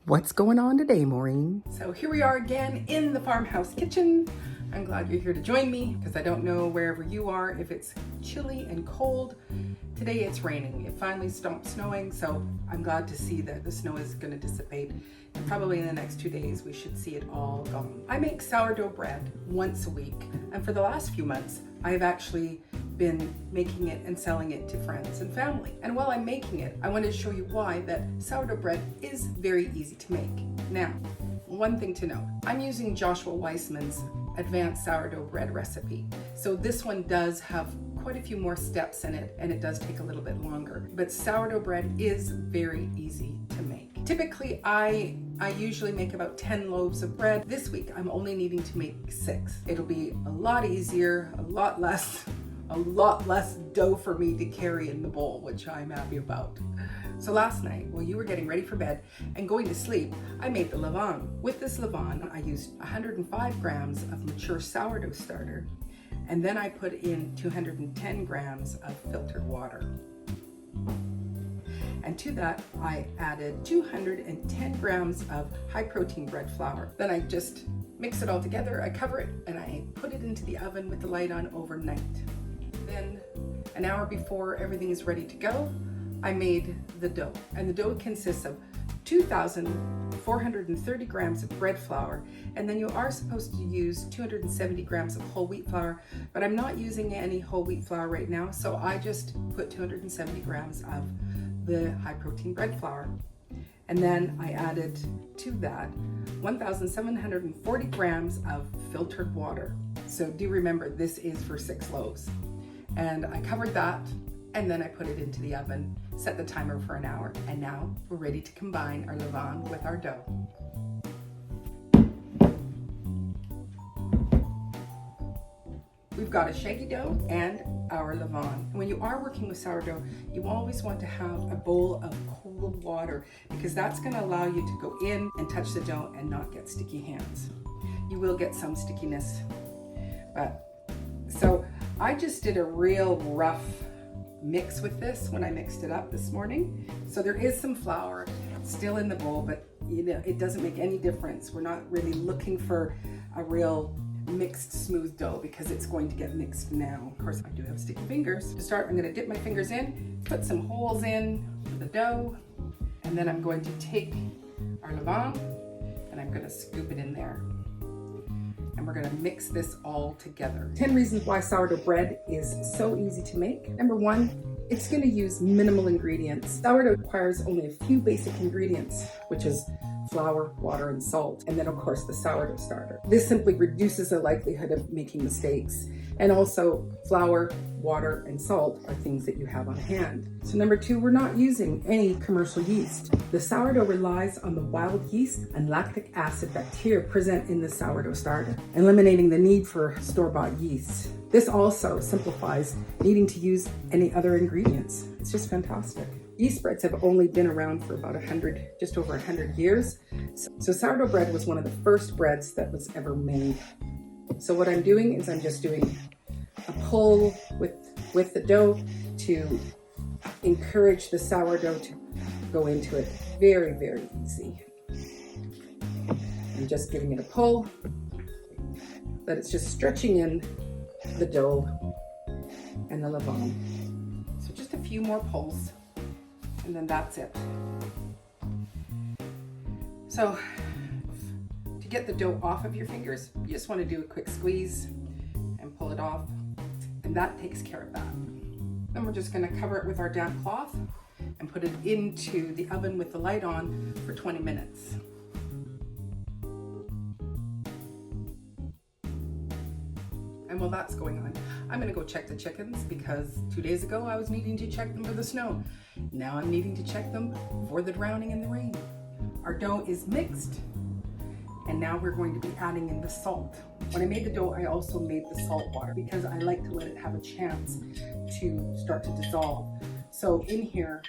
What's going on today, Maureen? So here we are again in the farmhouse kitchen. I'm glad you're here to join me because I don't know wherever you are if it's chilly and cold. Today it's raining. It finally stopped snowing, so I'm glad to see that the snow is going to dissipate. And probably in the next 2 days we should see it all gone. I make sourdough bread once a week, and for the last few months I've actually been making it and selling it to friends and family. And while I'm making it, I wanted to show you why that sourdough bread is very easy to make. Now, one thing to know, I'm using Joshua Weissman's advanced sourdough bread recipe. So this one does have quite a few more steps in it, and it does take a little bit longer. But sourdough bread is very easy to make. Typically, I usually make about 10 loaves of bread. This week, I'm only needing to make 6. It'll be a lot easier, a lot less dough for me to carry in the bowl, which I'm happy about. So last night, while you were getting ready for bed and going to sleep, I made the levain. With this levain, I used 105 grams of mature sourdough starter, and then I put in 210 grams of filtered water. And to that, I added 210 grams of high protein bread flour. Then I just mix it all together, I cover it, and I put it into the oven with the light on overnight. Then, an hour before everything is ready to go, I made the dough. And the dough consists of 2,430 grams of bread flour, and then you are supposed to use 270 grams of whole wheat flour, but I'm not using any whole wheat flour right now, so I just put 270 grams of the high protein bread flour. And then I added to that 1,740 grams of filtered water. So do remember, this is for 6 loaves. And I covered that, and then I put it into the oven, set the timer for an hour, and now we're ready to combine our levain with our dough. We've got a shaggy dough and our levain. When you are working with sourdough, you always want to have a bowl of cold water because that's going to allow you to go in and touch the dough and not get sticky hands. You will get some stickiness, so I just did a real rough mix with this when I mixed it up this morning. So there is some flour still in the bowl, but you know, it doesn't make any difference. We're not really looking for a real mixed smooth dough because it's going to get mixed now. Of course, I do have sticky fingers. To start, I'm going to dip my fingers in, put some holes in the dough, and then I'm going to take our levain and I'm going to scoop it in there. And we're going to mix this all together. 10 reasons why sourdough bread is so easy to make. Number 1, it's going to use minimal ingredients. Sourdough requires only a few basic ingredients, which is flour, water, and salt, and then of course the sourdough starter. This simply reduces the likelihood of making mistakes. And also, flour, water, and salt are things that you have on hand. So number 2, we're not using any commercial yeast. The sourdough relies on the wild yeast and lactic acid bacteria present in the sourdough starter, eliminating the need for store-bought yeast. This also simplifies needing to use any other ingredients. It's just fantastic. Yeast breads have only been around for about just over 100 years. So sourdough bread was one of the first breads that was ever made. So what I'm doing is I'm just doing a pull with the dough to encourage the sourdough to go into it. Very, very easy. I'm just giving it a pull, but it's just stretching in the dough and the levain. So just a few more pulls, and then that's it. So to get the dough off of your fingers, you just want to do a quick squeeze and pull it off, and that takes care of that. Then we're just going to cover it with our damp cloth and put it into the oven with the light on for 20 minutes. And while that's going on, I'm going to go check the chickens because 2 days ago I was needing to check them for the snow. Now I'm needing to check them for the drowning in the rain. Our dough is mixed, and now we're going to be adding in the salt. When I made the dough, I also made the salt water because I like to let it have a chance to start to dissolve. So in here,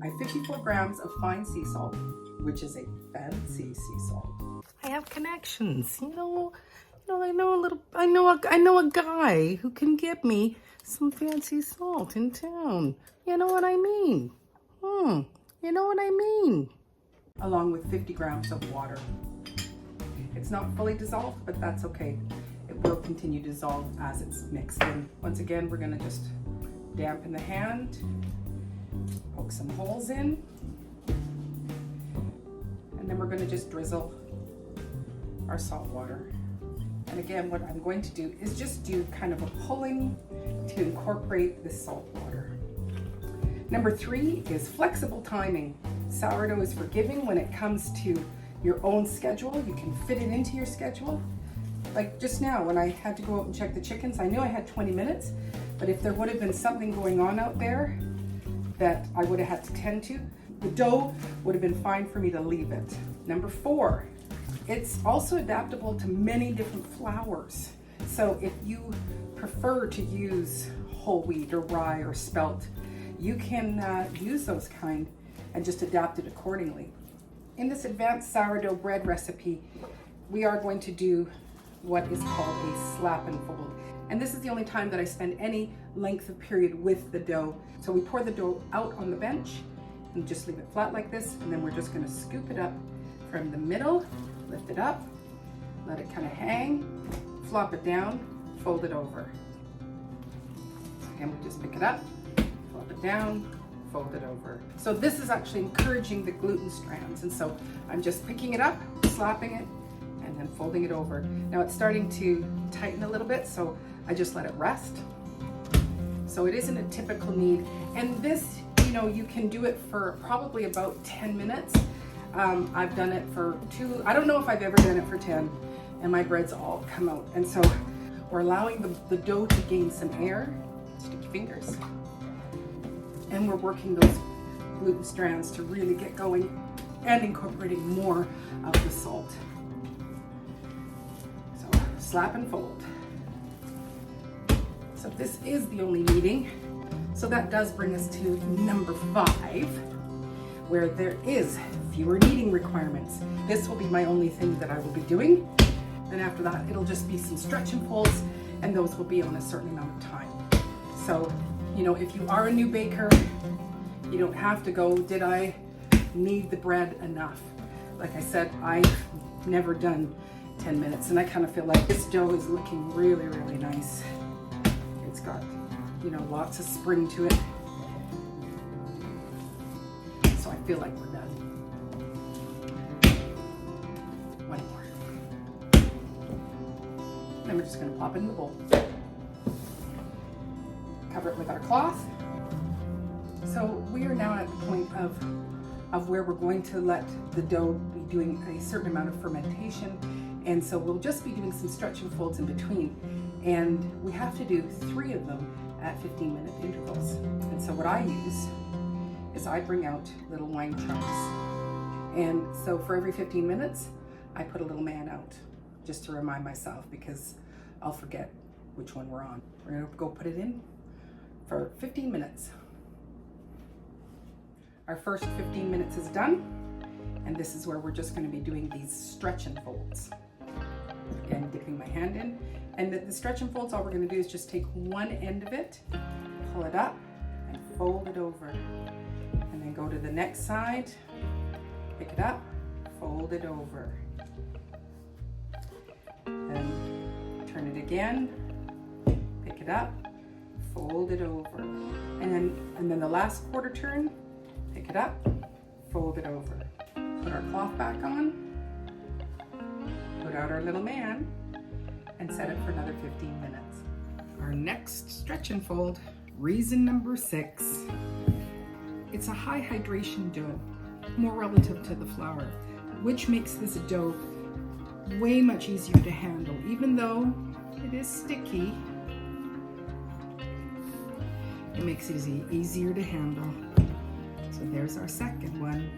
I have 54 grams of fine sea salt, which is a fancy sea salt. I have connections, I know a guy who can get me some fancy salt in town. You know what I mean? along with 50 grams of water. It's not fully dissolved, but that's okay. It will continue to dissolve as it's mixed in. Once again, we're gonna just dampen the hand, poke some holes in, and then we're gonna just drizzle our salt water. And again, what I'm going to do is just do kind of a pulling to incorporate the salt water. Number 3 is flexible timing. Sourdough is forgiving when it comes to your own schedule. You can fit it into your schedule. Like just now when I had to go out and check the chickens, I knew I had 20 minutes, but if there would have been something going on out there that I would have had to tend to, the dough would have been fine for me to leave it. Number 4, it's also adaptable to many different flours. So if you prefer to use whole wheat or rye or spelt, you can use those kind and just adapt it accordingly. In this advanced sourdough bread recipe, we are going to do what is called a slap and fold. And this is the only time that I spend any length of period with the dough. So we pour the dough out on the bench and just leave it flat like this, and then we're just gonna scoop it up from the middle, lift it up, let it kind of hang, flop it down, fold it over. And we just pick it up, flop it down, fold it over. So this is actually encouraging the gluten strands. And so I'm just picking it up, slapping it, and then folding it over. Now it's starting to tighten a little bit, so I just let it rest. So it isn't a typical knead. And this, you know, you can do it for probably about 10 minutes. I've done it for 2, I don't know if I've ever done it for 10, and my breads all come out. And so we're allowing the dough to gain some air. Stick your fingers. And we're working those gluten strands to really get going and incorporating more of the salt. So slap and fold. So this is the only kneading. So that does bring us to number 5, where there is fewer kneading requirements. This will be my only thing that I will be doing. And after that, it'll just be some stretch and folds, and those will be on a certain amount of time. So, you know, if you are a new baker, you don't have to go, did I knead the bread enough? Like I said, I've never done 10 minutes, and I kind of feel like this dough is looking really, really nice. It's got, you know, lots of spring to it. So I feel like we're done. One more. Then we're just gonna pop it in the bowl. Cover it with our cloth. So we are now at the point of where we're going to let the dough be doing a certain amount of fermentation. And so we'll just be doing some stretch and folds in between. And we have to do 3 of them at 15-minute intervals. And so what I use is I bring out little wine chunks. And so for every 15 minutes, I put a little man out just to remind myself, because I'll forget which one we're on. We're gonna go put it in for 15 minutes. Our first 15 minutes is done, and this is where we're just going to be doing these stretch and folds. Again, dipping my hand in, and the stretch and folds, all we're going to do is just take one end of it, pull it up, and fold it over, and then go to the next side, pick it up, fold it over, and turn it again, pick it up, fold it over, and then the last quarter turn, pick it up, fold it over, put our cloth back on, put out our little man, and set it for another 15 minutes. Our next stretch and fold, reason number 6. It's a high hydration dough, more relative to the flour, which makes this dough way much easier to handle. Even though it is sticky, it makes it easier to handle. So there's our second one,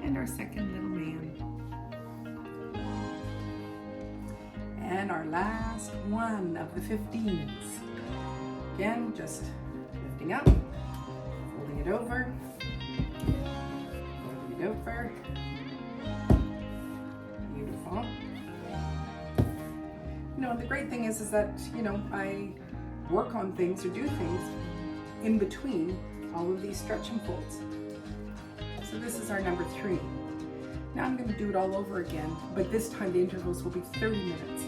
and our second little man. And our last one of the 15s. Again, just lifting up, folding it over, folding it over. Beautiful. You know, the great thing is that, you know, I work on things or do things in between all of these stretch and folds. So this is our number 3. Now I'm going to do it all over again, but this time the intervals will be 30 minutes.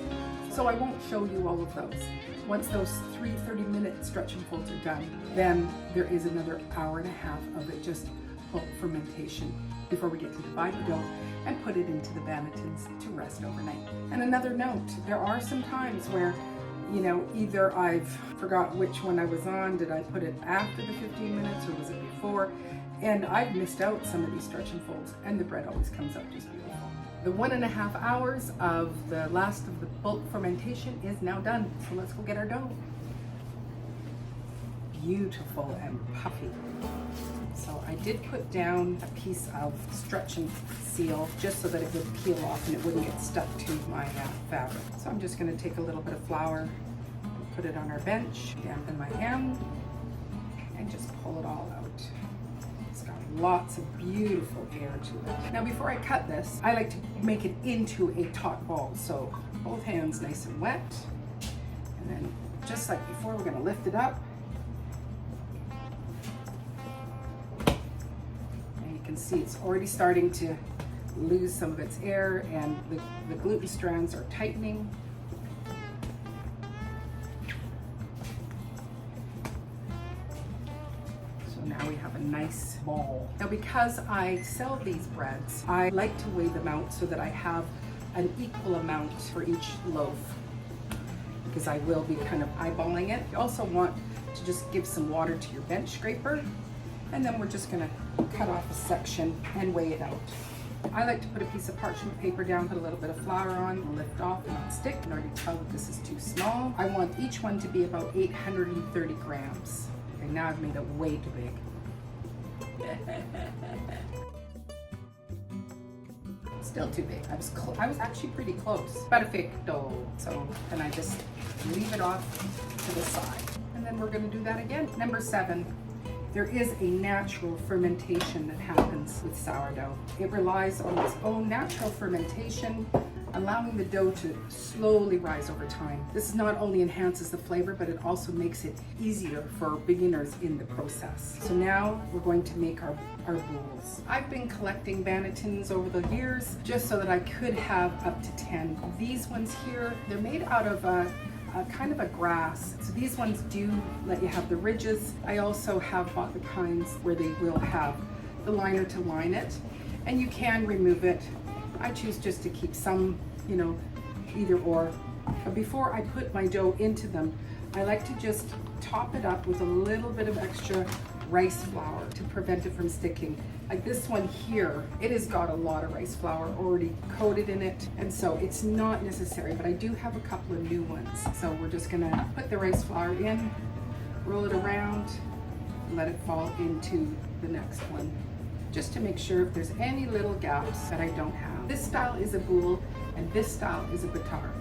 So I won't show you all of those. Once those 3 30-minute stretch and folds are done, then there is another hour and a half of it just bulk fermentation before we get to divide the dough and put it into the bannetons to rest overnight. And another note, there are some times where, you know, either I've forgot which one I was on, did I put it after the 15 minutes or was it before? And I've missed out some of these stretch and folds, and the bread always comes out just beautiful. The 1.5 hours of the last of the bulk fermentation is now done. So let's go get our dough. Beautiful and puffy. So I did put down a piece of stretch and seal just so that it would peel off and it wouldn't get stuck to my fabric. So I'm just going to take a little bit of flour, put it on our bench, dampen my hand, and just pull it all out. It's got lots of beautiful air to it. Now before I cut this, I like to make it into a taut ball. So both hands nice and wet. And then just like before, we're going to lift it up. Can see it's already starting to lose some of its air, and the gluten strands are tightening. So now we have a nice ball. Now because I sell these breads, I like to weigh them out so that I have an equal amount for each loaf, because I will be kind of eyeballing it. You also want to just give some water to your bench scraper, and then we're just going to cut off a section and weigh it out. I like to put a piece of parchment paper down, put a little bit of flour on, lift off and not stick. You can already tell that this is too small. I want each one to be about 830 grams. Okay, now I've made it way too big. Still too big. I was actually pretty close. Perfecto. So then I just leave it off to the side. And then we're going to do that again. Number 7. There is a natural fermentation that happens with sourdough. It relies on its own natural fermentation, allowing the dough to slowly rise over time. This not only enhances the flavor, but it also makes it easier for beginners in the process. So now we're going to make our bowls. I've been collecting bannetons over the years just so that I could have up to 10. These ones here, they're made out of kind of a grass. So these ones do let you have the ridges. I also have bought the kinds where they will have the liner to line it, and you can remove it. I choose just to keep some, you know, either or. But before I put my dough into them, I like to just top it up with a little bit of extra rice flour to prevent it from sticking. Like this one here, it has got a lot of rice flour already coated in it, and so it's not necessary, but I do have a couple of new ones. So we're just gonna put the rice flour in, roll it around, and let it fall into the next one, just to make sure if there's any little gaps that I don't have. This style is a boule, and this style is a batard.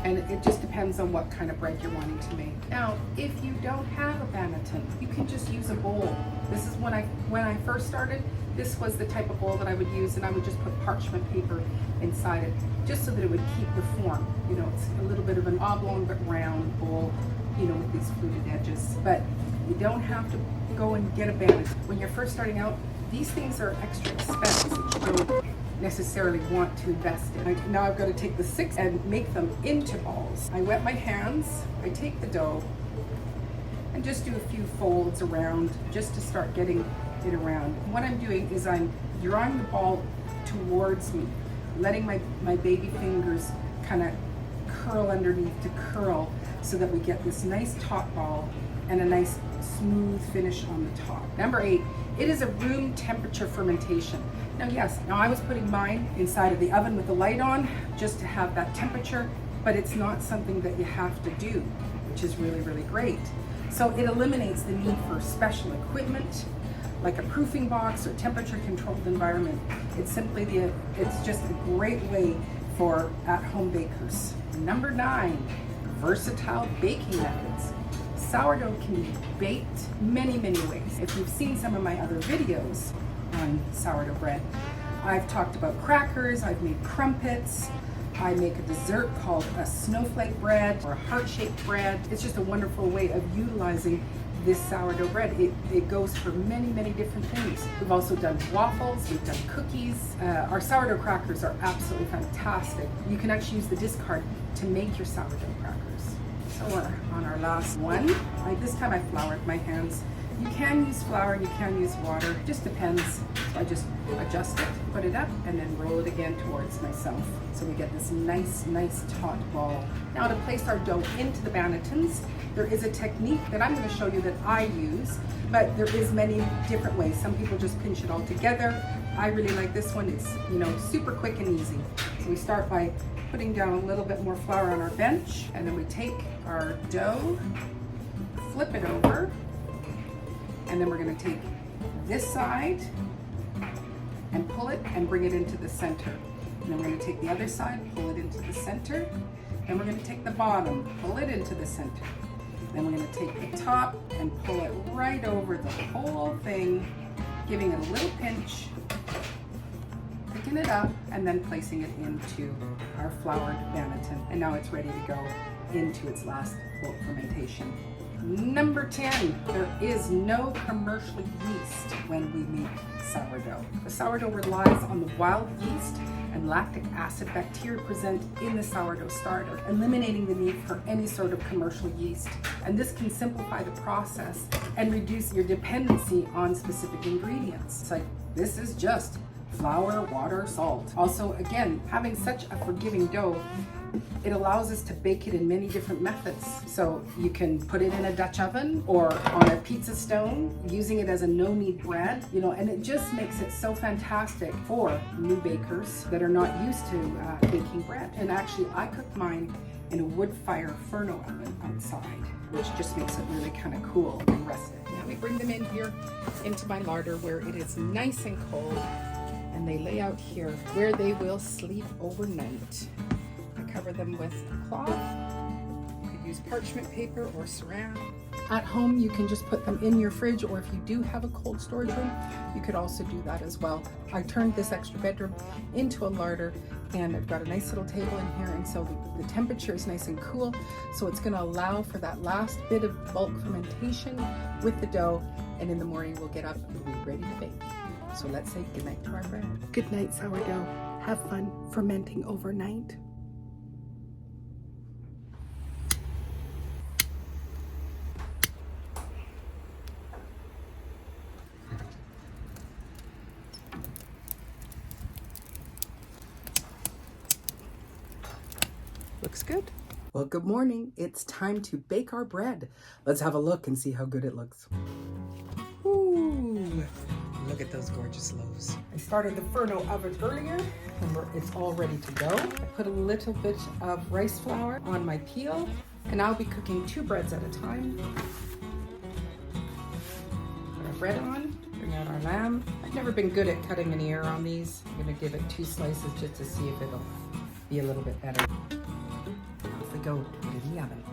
And it just depends on what kind of bread you're wanting to make. Now, if you don't have a banneton, you can just use a bowl. This is when I first started, this was the type of bowl that I would use, and I would just put parchment paper inside it, just so that it would keep the form. You know, it's a little bit of an oblong but round bowl, you know, with these fluted edges. But you don't have to go and get a banneton. When you're first starting out, these things are extra expensive that you don't necessarily want to invest in. Now I've got to take the 6 and make them into balls. I wet my hands, I take the dough, and just do a few folds around just to start getting it around. What I'm doing is I'm drawing the ball towards me, letting my baby fingers kind of curl underneath to curl so that we get this nice top ball and a nice smooth finish on the top. Number 8, it is a room temperature fermentation. Now yes, I was putting mine inside of the oven with the light on just to have that temperature, but it's not something that you have to do, which is really, really great. So it eliminates the need for special equipment like a proofing box or temperature controlled environment. It's just a great way for at-home bakers. Number 9, versatile baking methods. Sourdough can be baked many, many ways. If you've seen some of my other videos on sourdough bread, I've talked about crackers, I've made crumpets, I make a dessert called a snowflake bread or a heart-shaped bread. It's just a wonderful way of utilizing this sourdough bread. It goes for many, many different things. We've also done waffles, we've done cookies. Our sourdough crackers are absolutely fantastic. You can actually use the discard to make your sourdough crackers. So we're on our last one. This time I floured my hands. You can use flour, you can use water, just depends. So I just adjust it, put it up, and then roll it again towards myself. So we get this nice taut ball. Now to place our dough into the bannetons, there is a technique that I'm going to show you that I use, but there is many different ways. Some people just pinch it all together. I really like this one. It's, you know, super quick and easy. So we start by putting down a little bit more flour on our bench, and then we take our dough, flip it over, and then we're going to take this side and pull it and bring it into the center. And then we're going to take the other side, pull it into the center. Then we're going to take the bottom, pull it into the center. Then we're going to take the top and pull it right over the whole thing, giving it a little pinch, picking it up, and then placing it into our floured banneton. And now it's ready to go into its last bulk fermentation. Number 10, there is no commercial yeast when we make sourdough. The sourdough relies on the wild yeast and lactic acid bacteria present in the sourdough starter, eliminating the need for any sort of commercial yeast. And this can simplify the process and reduce your dependency on specific ingredients. It's like, this is just flour, water, salt. Also, again, having such a forgiving dough, it allows us to bake it in many different methods. So you can put it in a Dutch oven or on a pizza stone, using it as a no-knead bread, you know, and it just makes it so fantastic for new bakers that are not used to baking bread. And actually, I cooked mine in a wood fire Furno oven outside, which just makes it really kind of cool and rustic. Now we bring them in here into my larder where it is nice and cold, and they lay out here where they will sleep overnight. Cover them with a cloth. You could use parchment paper or saran. At home, you can just put them in your fridge, or if you do have a cold storage room, you could also do that as well. I turned this extra bedroom into a larder, and I've got a nice little table in here, and so the temperature is nice and cool, so it's going to allow for that last bit of bulk fermentation with the dough, and in the morning we'll get up and we'll be ready to bake. So let's say goodnight to our bread. Good night, sourdough. Have fun fermenting overnight. Looks good. Well, good morning. It's time to bake our bread. Let's have a look and see how good it looks. Ooh, look at those gorgeous loaves. I started the Furno oven earlier, and it's all ready to go. I put a little bit of rice flour on my peel, and I'll be cooking 2 breads at a time. Put our bread on, bring out our lamb. I've never been good at cutting an ear on these. I'm gonna give it 2 slices just to see if it'll be a little bit better. Off we go, put it in the oven.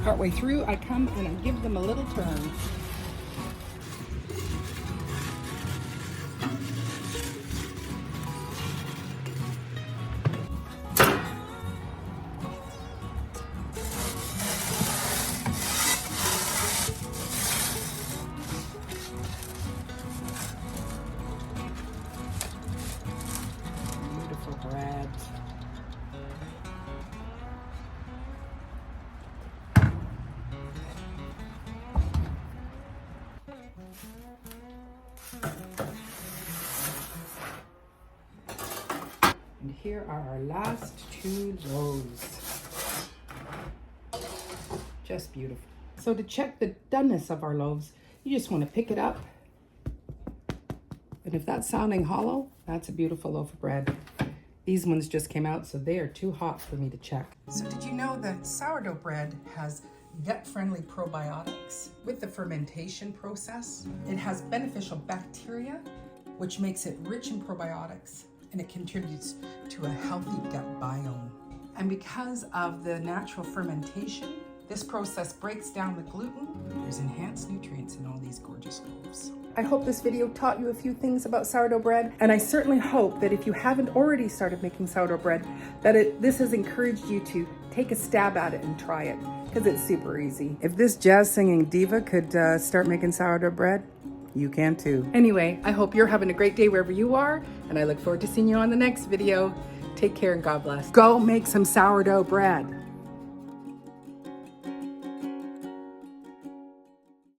Partway through, I come and I give them a little turn. Beautiful bread. And here are our last 2 loaves. Just beautiful. So to check the doneness of our loaves, you just want to pick it up. And if that's sounding hollow, that's a beautiful loaf of bread. These ones just came out, so they are too hot for me to check. So did you know that sourdough bread has gut-friendly probiotics. With the fermentation process, it has beneficial bacteria, which makes it rich in probiotics, and it contributes to a healthy gut biome. And because of the natural fermentation, this process breaks down the gluten. There's enhanced nutrients in all these gorgeous loaves. I hope this video taught you a few things about sourdough bread, and I certainly hope that if you haven't already started making sourdough bread, that this has encouraged you to take a stab at it and try it, because it's super easy. If this jazz singing diva could start making sourdough bread, you can too. Anyway, I hope you're having a great day wherever you are, and I look forward to seeing you on the next video. Take care and God bless. Go make some sourdough bread.